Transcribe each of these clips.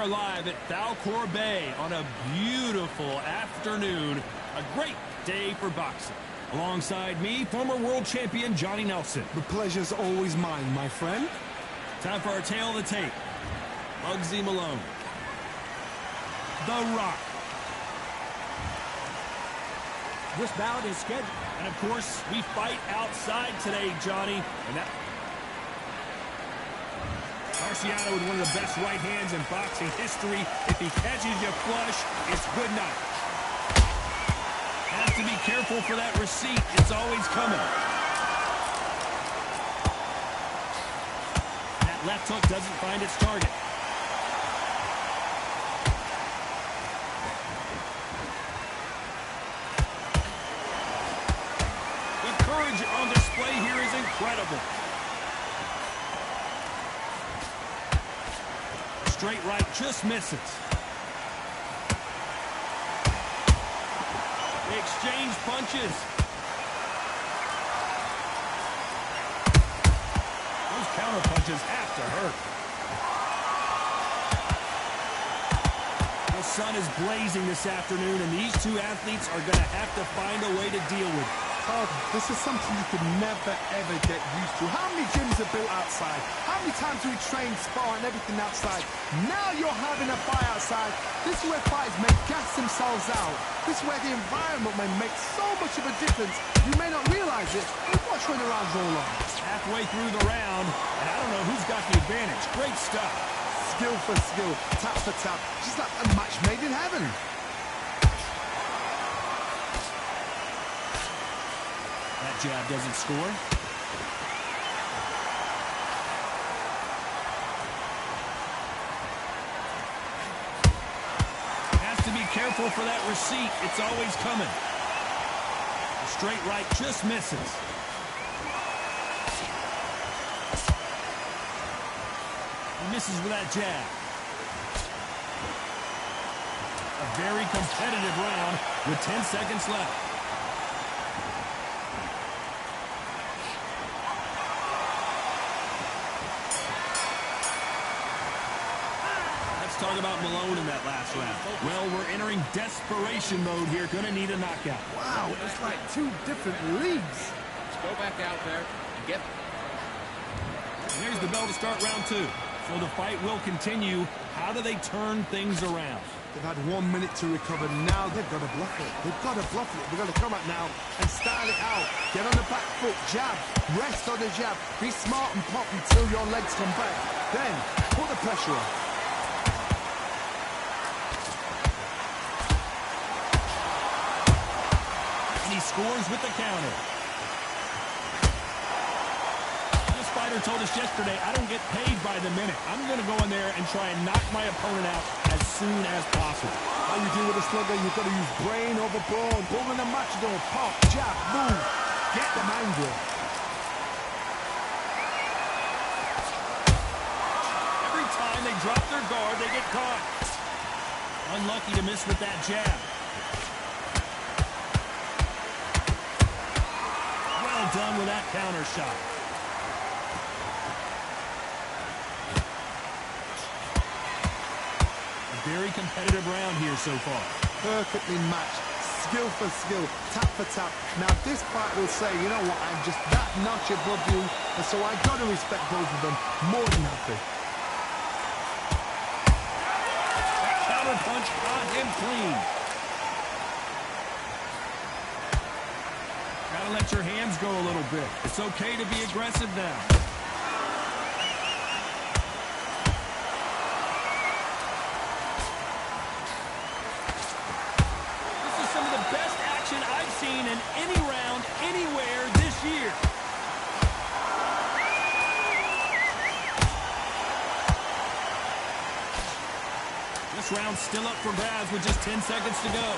are live at Falcor Bay on a beautiful afternoon. A great day for boxing. Alongside me, former world champion Johnny Nelson. The pleasure's always mine, my friend. Time for our tail of the tape. Bugsy Malone. The Rock. This bout is scheduled. And of course, we fight outside today, Johnny. And that Marciano with one of the best right hands in boxing history. If he catches you flush, it's good night. Has to be careful for that receipt. It's always coming. That left hook doesn't find its target. The courage on display here is incredible. Straight right just misses. They exchange punches. Those counter punches have to hurt. The sun is blazing this afternoon, and these two athletes are going to have to find a way to deal with it. This is something you could never, ever get used to. How many gyms are built outside? How many times do we train, spar, and everything outside? Now you're having a fight outside. This is where fighters may gas themselves out. This is where the environment may make so much of a difference. You may not realize it, but watch when the rounds roll on. Halfway through the round, and I don't know who's got the advantage. Great stuff. Skill for skill, tap for tap, just like a match made in heaven. That jab doesn't score. Has to be careful for that receipt. It's always coming. The straight right just misses. He misses with that jab. A very competitive round with 10 seconds left. Talk about Malone in that last round. Well, we're entering desperation mode here. Gonna need a knockout. Wow, it's like two different leagues. Let's go back out there and get... And there's the bell to start round two. So the fight will continue. How do they turn things around? They've had 1 minute to recover. Now they've got to bluff it. They've got to bluff it. They've got to come out now and style it out. Get on the back foot, jab, rest on the jab. Be smart and pop until your legs come back. Then put the pressure on. He scores with the counter. This fighter told us yesterday, I don't get paid by the minute. I'm going to go in there and try and knock my opponent out as soon as possible. How you deal with a slugger, you've got to use brain over brawn. Bull in a matchdoor, pop, jab, move. Get them angry. Every time they drop their guard, they get caught. Unlucky to miss with that jab. Done with that counter shot. A very competitive round here so far. Perfectly matched, skill for skill, tap for tap. Now this fight will say, you know what, I'm just that notch above you, and so I got to respect both of them more than happy. That counter punch got him clean. Gotta let your hands go a little bit. It's okay to be aggressive now. This is some of the best action I've seen in any round, anywhere this year. This round's still up for grabs with just 10 seconds to go.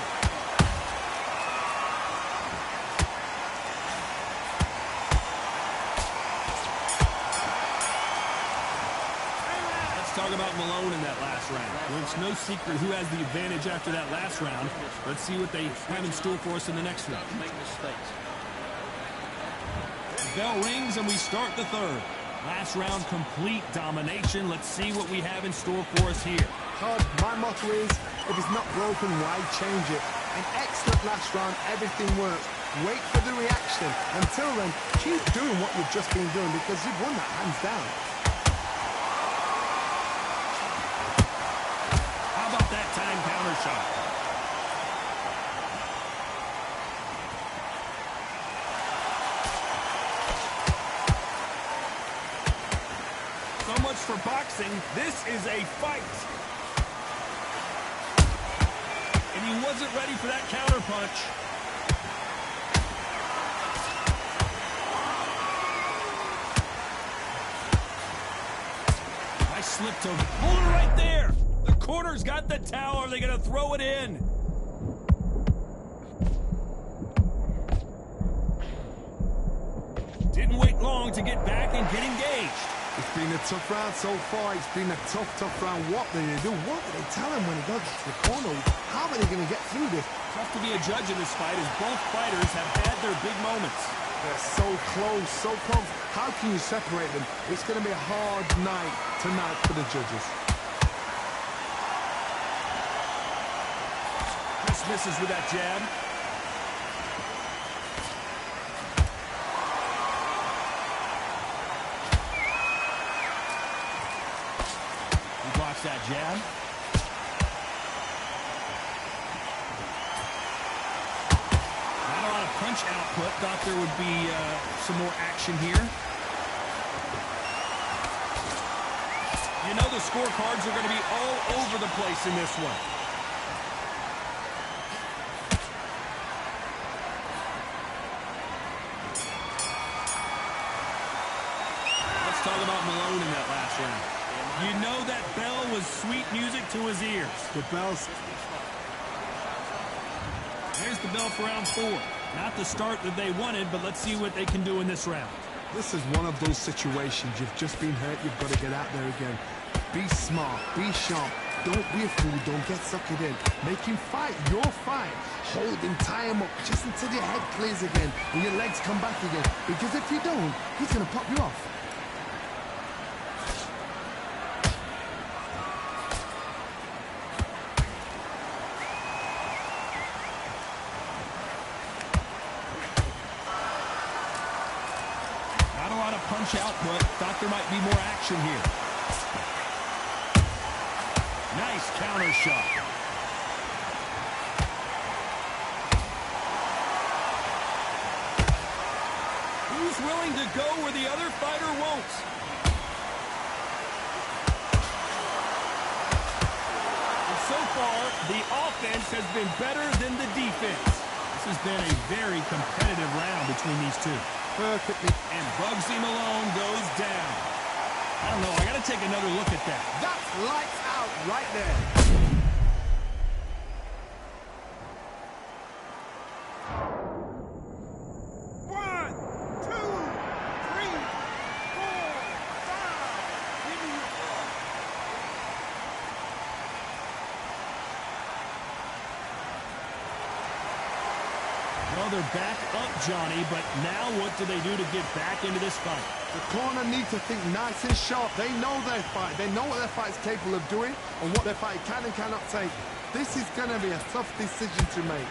Talk about Malone in that last round. Well, it's no secret who has the advantage after that last round. Let's see what they have in store for us in the next round. Make mistakes. The bell rings and we start the third. Last round, complete domination. Let's see what we have in store for us here. Todd, my motto is, if it's not broken, why change it? An excellent last round, everything worked. Wait for the reaction. Until then, keep doing what you've just been doing because you've won that hands down. How about that time counter shot? So much for boxing. This is a fight. And he wasn't ready for that counter punch. Nice slip to hold it right there. The corner's got the towel. Are they going to throw it in? Didn't wait long to get back and get engaged. It's been a tough round so far. It's been a tough round. What do they do? What do they tell him when he goes to the corner? How are they going to get through this? Tough to be a judge in this fight as both fighters have had their big moments. They're so close, so close. How can you separate them? It's going to be a hard night tonight for the judges. Chris misses with that jab. That jab. Not a lot of punch output. Thought there would be some more action here. You know the scorecards are going to be all over the place in this one. Let's talk about Malone in that last round. You know that bell was sweet music to his ears. The bell's... There's the bell for round 4. Not the start that they wanted, but let's see what they can do in this round. This is one of those situations. You've just been hurt. You've got to get out there again. Be smart. Be sharp. Don't be a fool. Don't get sucked in. Make him fight your fight. Hold him, tie him up, just until your head clears again and your legs come back again. Because if you don't, he's going to pop you off. Punch output. Thought there might be more action here. Nice counter shot. Who's willing to go where the other fighter won't? And so far, the offense has been better than the defense. This has been a very competitive round between these two. Perfectly. And Bugsy Malone goes down. I don't know. I got to take another look at that. That's lights out right there. One, two, three, four, five. Give me your ball. Well, they're back up, Johnny, but now what do they do to get back into this fight? The corner needs to think nice and sharp. They know their fight. They know what their fight's capable of doing and what their fight can and cannot take. This is going to be a tough decision to make.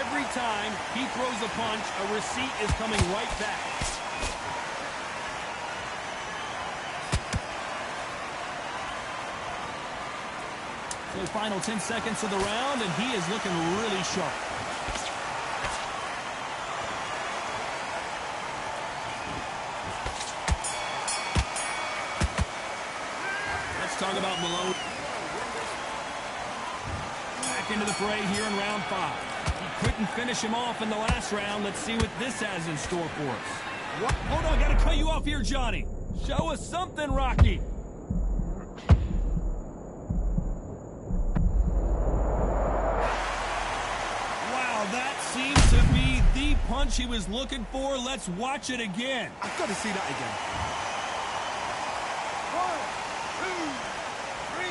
Every time he throws a punch, a receipt is coming right back. So final 10 seconds of the round, and he is looking really sharp. Let's talk about Malone. Back into the fray here in round 5. He couldn't finish him off in the last round. Let's see what this has in store for us. What? Hold on, I gotta cut you off here, Johnny. Show us something, Rocky. Seems to be the punch he was looking for. Let's watch it again. I've got to see that again. 1, 2, 3,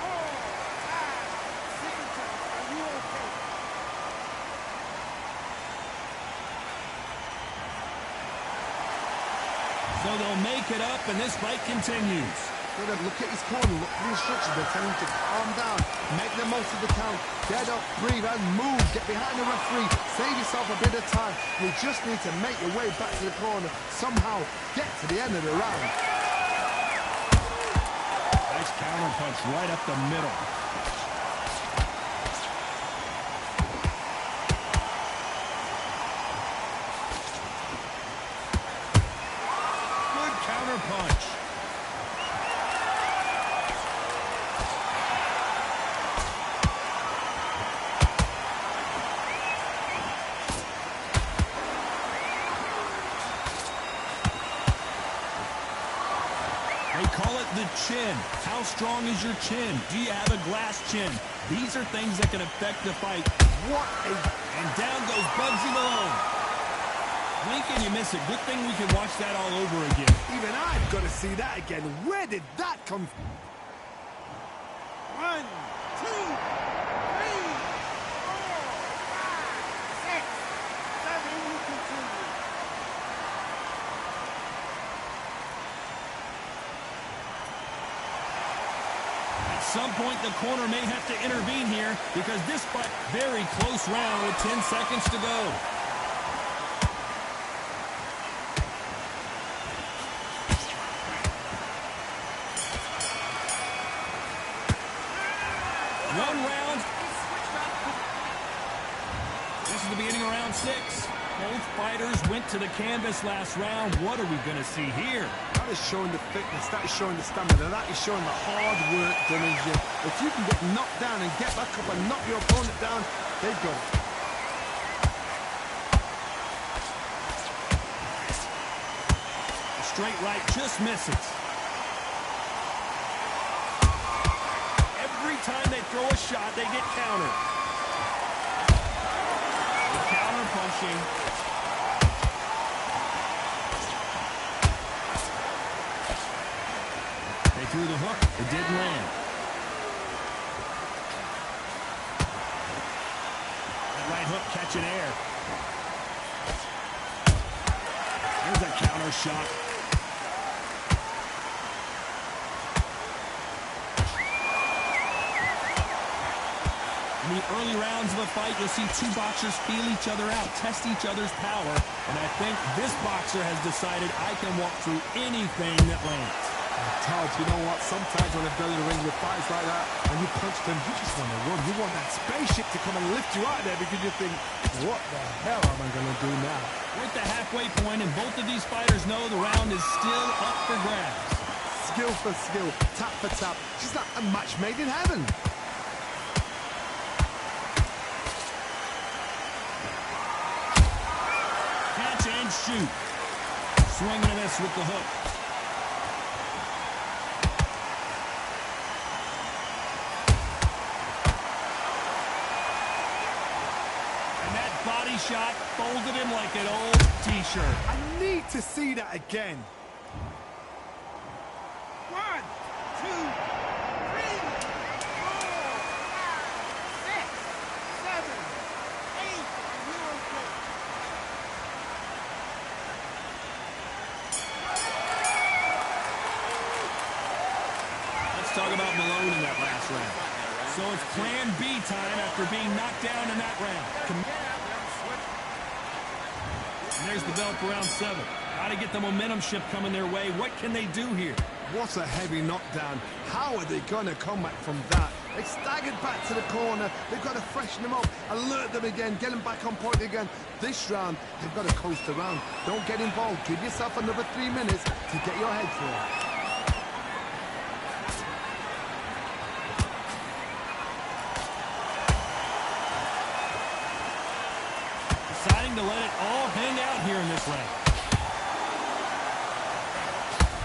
4, 5, 6. Are you okay? So they'll make it up, and this fight continues. Gotta look at his corner, look at the instructions. They're telling him to calm down, make the most of the count, get up, breathe, and move. Get behind the referee, save yourself a bit of time. You just need to make your way back to the corner, somehow get to the end of the round. Nice counter punch right up the middle. Good counter punch. They call it the chin. How strong is your chin? Do you have a glass chin? These are things that can affect the fight. What a... And down goes Bugsy Malone. Blink and you miss it. Good thing we can watch that all over again. Even I've got to see that again. Where did that come from? 1, 2, 3, 4, 5, 6, 7, you continue. At some point, the corner may have to intervene here because this fight, very close round with 10 seconds to go. One round. This is the beginning of round 6. Both fighters went to the canvas last round. What are we going to see here? That is showing the fitness, that is showing the stamina, that is showing the hard work done in gym. If you can get knocked down and get back up and knock your opponent down, they've got it. A straight right just misses. Every time they throw a shot, they get countered. Counter punching. They threw the hook. It didn't land. That right hook catching air. There's a counter shot. In the early rounds of a fight, you'll see two boxers feel each other out, test each other's power, and I think this boxer has decided I can walk through anything that lands. Todd, you know what? Sometimes when they're in the ring with fights like that, when you punch them, you just want to run. You want that spaceship to come and lift you out there because you think, what the hell am I going to do now? We're at the halfway point, and both of these fighters know the round is still up for grabs. Skill for skill, tap for tap. She's like a match made in heaven. Catch and shoot. Swing and a miss with the hook. And that body shot folded him like an old t-shirt. I need to see that again. 1, 2, 3, 4, 5, 6, 7, 8, and you're okay. Let's talk about Malone in that last round. So it's plan B time after being knocked down in that round. And there's the bell for round 7. Got to get the momentum shift coming their way. What can they do here? What a heavy knockdown. How are they going to come back from that? They staggered back to the corner. They've got to freshen them up, alert them again, get them back on point again. This round, they've got to coast around. Don't get involved. Give yourself another 3 minutes to get your head through. Deciding to let it all hang out here in this round.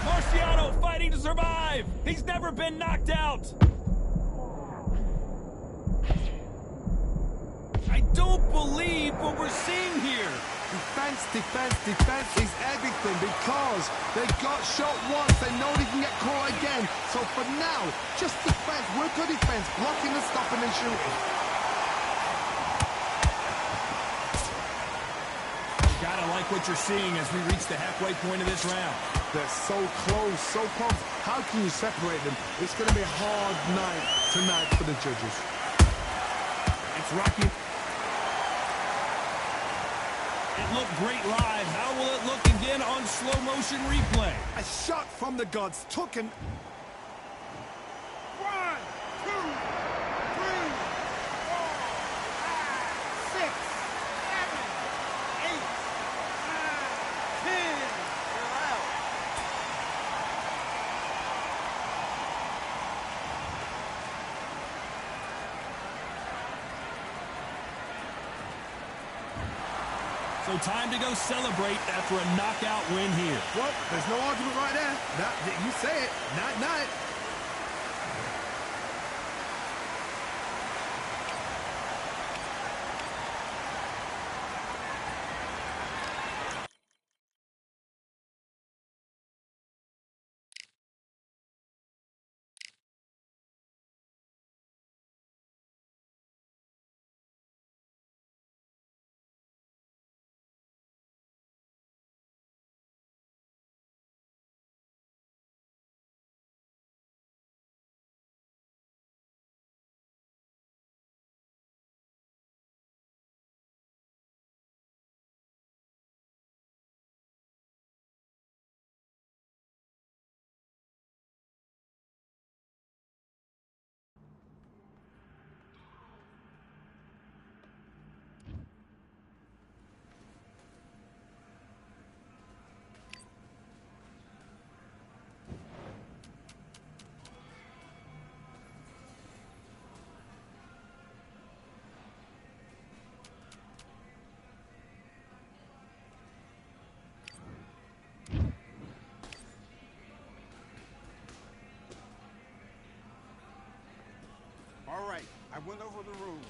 Marciano fighting to survive. He's never been knocked out. I don't believe what we're seeing here. Defense, defense, defense is everything because they got shot once. They know they can get caught again. So for now, just defense. Work on defense, blocking and stopping and shooting. Gotta like like what you're seeing as we reach the halfway point of this round. They're so close, so close. How can you separate them? It's going to be a hard night tonight for the judges. It's Rocky. It looked great live. How will it look again on slow motion replay? A shot from the gods took an... 1, 2, 3, 4, 5, 6, 7, 8, 9, 10. You're out. So time to go celebrate after a knockout win here. Well, there's no argument right there. You say it. Night-night. All right, I went over the rules.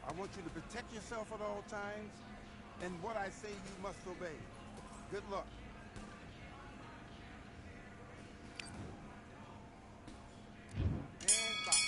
I want you to protect yourself at all times, and what I say you must obey. Good luck. And box.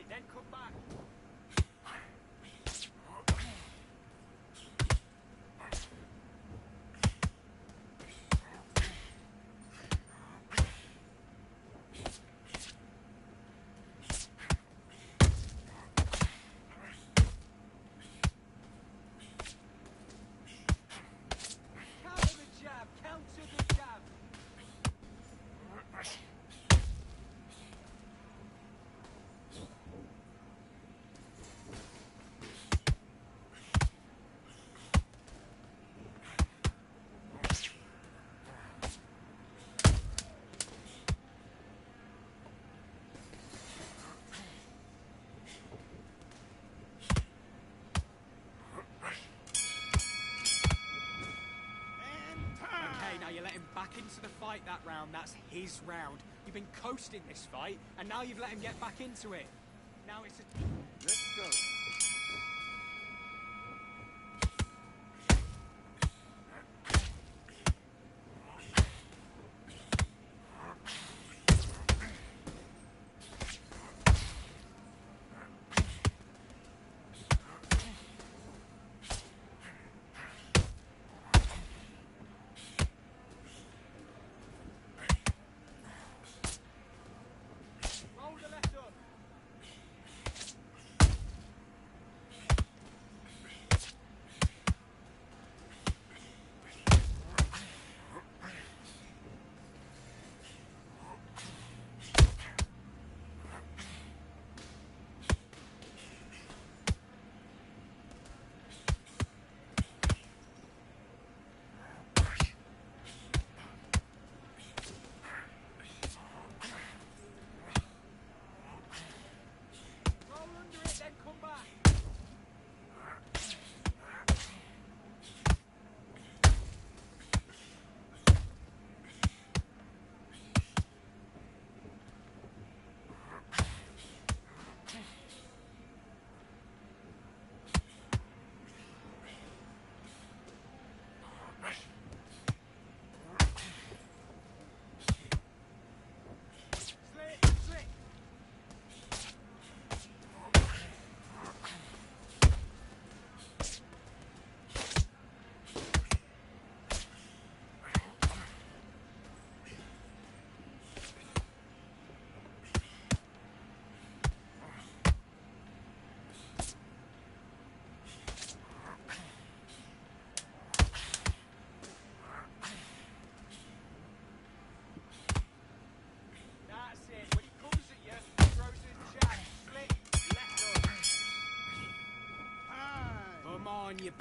Then come back. Counter the jab, counter the jab. Now you let him back into the fight that round. That's his round. You've been coasting this fight, and now you've let him get back into it. Now it's a... Let's go. Roll the left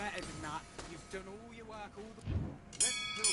better than that. You've done all your work, all the... Let's do it.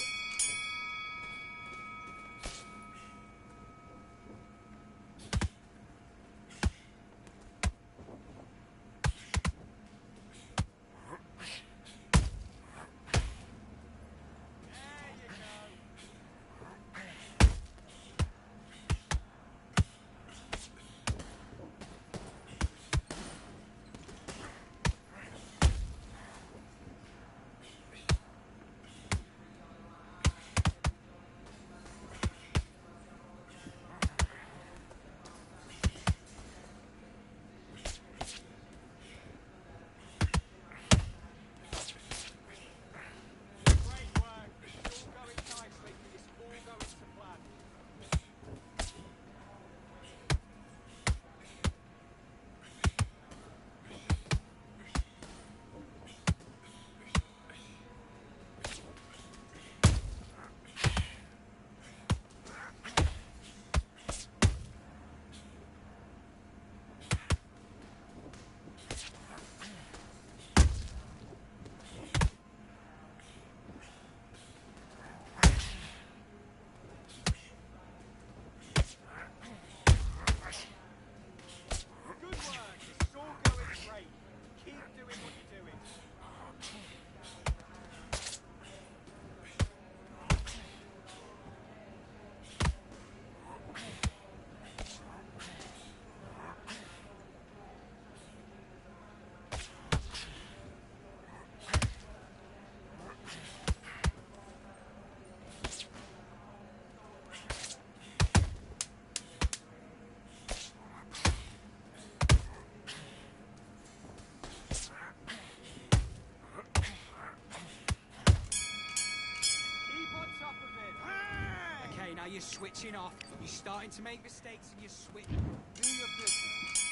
Now you're switching off. You're starting to make mistakes and you're switching. Do your business.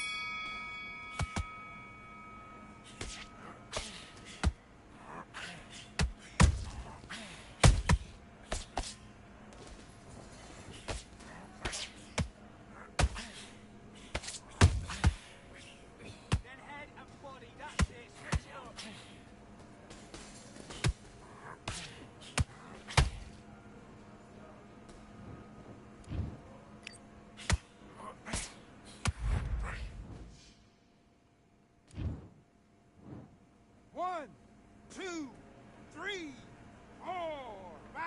Then head and body. That's it. Switch it up. One, two, three, 4, 5,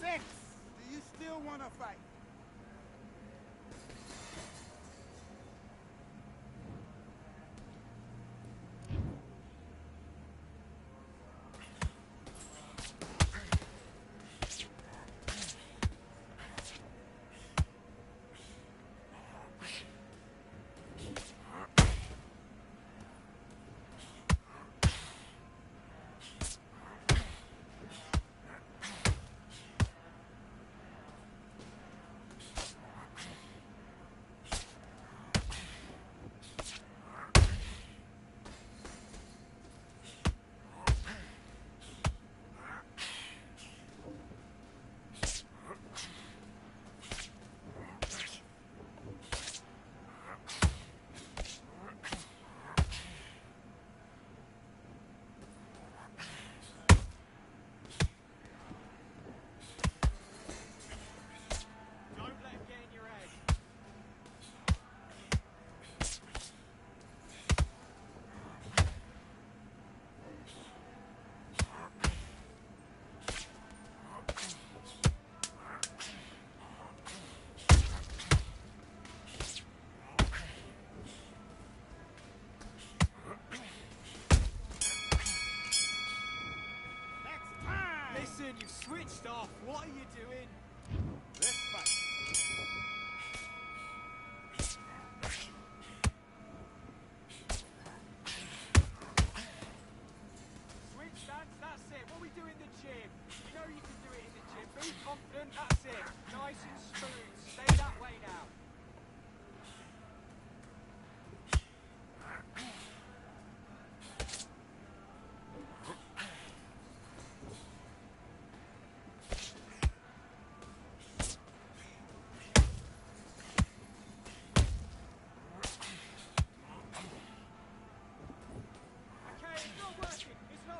6. Do you still want to fight? Listen, you've switched off. What are you doing? Let's fight. Switch stance, that's it. What we do in the gym. You know you can do it in the gym. Be confident, that's it. Nice and smooth. Stay that way now. Okay, it's not working. It's not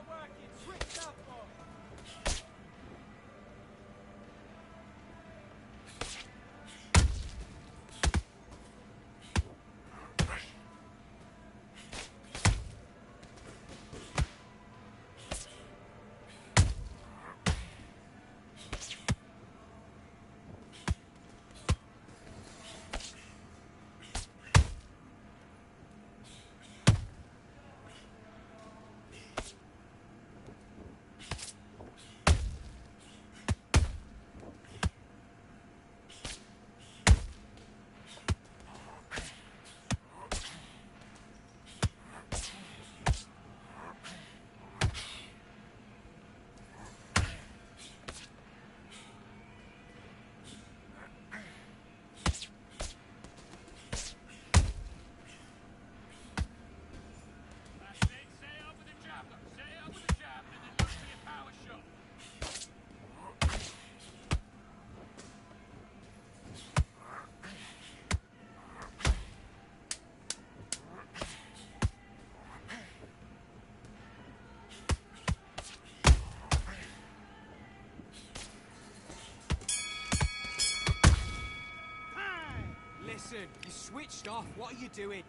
You switched off. What are you doing?